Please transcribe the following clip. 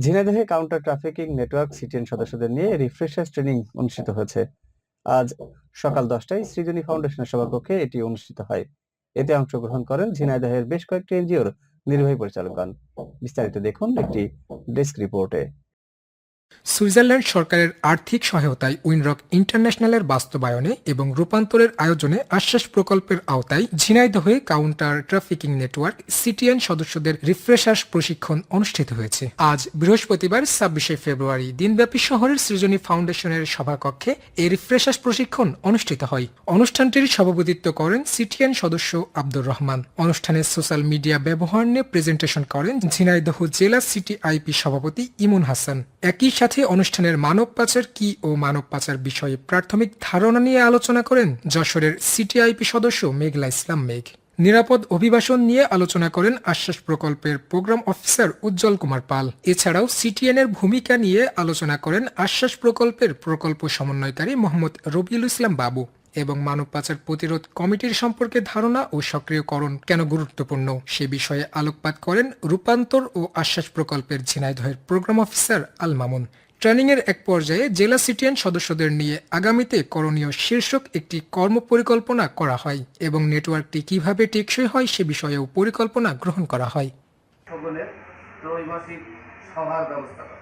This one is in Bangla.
ঝিনাইদহে কাউন্টার ট্রাফিকিং নেটওয়ার্ক সিটিএন সদস্যদের নিয়ে রিফ্রেশার্স ট্রেনিং অনুষ্ঠিত হয়েছে। আজ সকাল 10টায় সৃজনী ফাউন্ডেশনের সভাকক্ষে এটি অনুষ্ঠিত হয়। এতে অংশগ্রহণ করেন ঝিনাইদহের বেশ কয়েকটি এনজিওর নির্বাহী পরিচালকগণ। বিস্তারিত দেখুন একটি ডেস্ক রিপোর্টে। সুইজারল্যান্ড সরকারের আর্থিক সহায়তায় উইনরক ইন্টারন্যাশনালের বাস্তবায়নে এবং রূপান্তরের আয়োজনে আশ্বাস প্রকল্পের আওতায় ঝিনাইদহে কাউন্টার ট্রাফিকিং নেটওয়ার্ক সিটিএন সদস্যদের রিফ্রেশার্স প্রশিক্ষণ অনুষ্ঠিত হয়েছে। আজ বৃহস্পতিবার 26শে ফেব্রুয়ারি দিনব্যাপী শহরের সৃজনী ফাউন্ডেশনের সভাকক্ষে এই রিফ্রেশার্স প্রশিক্ষণ অনুষ্ঠিত হয়। অনুষ্ঠানটির সভাপতিত্ব করেন সিটিএন সদস্য আব্দুর রহমান। অনুষ্ঠানে সোশ্যাল মিডিয়া ব্যবহার নিয়ে প্রেজেন্টেশন করেন ঝিনাইদহ জেলা সিটি আইপি সভাপতি ইমন হাসান। একই সাথে অনুষ্ঠানের মানব পাচার কি ও মানব পাচার বিষয়ে প্রাথমিক ধারণা নিয়ে আলোচনা করেন যশোরের সিটিআইপি সদস্য মেঘলা ইসলাম মেঘ। নিরাপদ অভিবাসন নিয়ে আলোচনা করেন আশ্বাস প্রকল্পের প্রোগ্রাম অফিসার উজ্জ্বল কুমার পাল। এছাড়াও সিটিএন এর ভূমিকা নিয়ে আলোচনা করেন আশ্বাস প্রকল্পের প্রকল্প সমন্বয়কারী মোহাম্মদ রবিউল ইসলাম বাবু এবং মানব পাচার প্রতিরোধ কমিটির সম্পর্কে ধারণা ও সক্রিয়করণ কেন গুরুত্বপূর্ণ সে বিষয়ে আলোকপাত করেন রূপান্তর ও আশ্বাস প্রকল্পের ঝিনাইদহের প্রোগ্রাম অফিসার আল মামুন। ট্রেনিংয়ের এক পর্যায়ে জেলা সিটিএন সদস্যদের নিয়ে আগামীতে করণীয় শীর্ষক একটি কর্মপরিকল্পনা করা হয় এবং নেটওয়ার্কটি কিভাবে টেকসই হয় সে বিষয়েও পরিকল্পনা গ্রহণ করা হয়। সকলের ত্রৈমাসিক সভার ব্যবস্থা করা।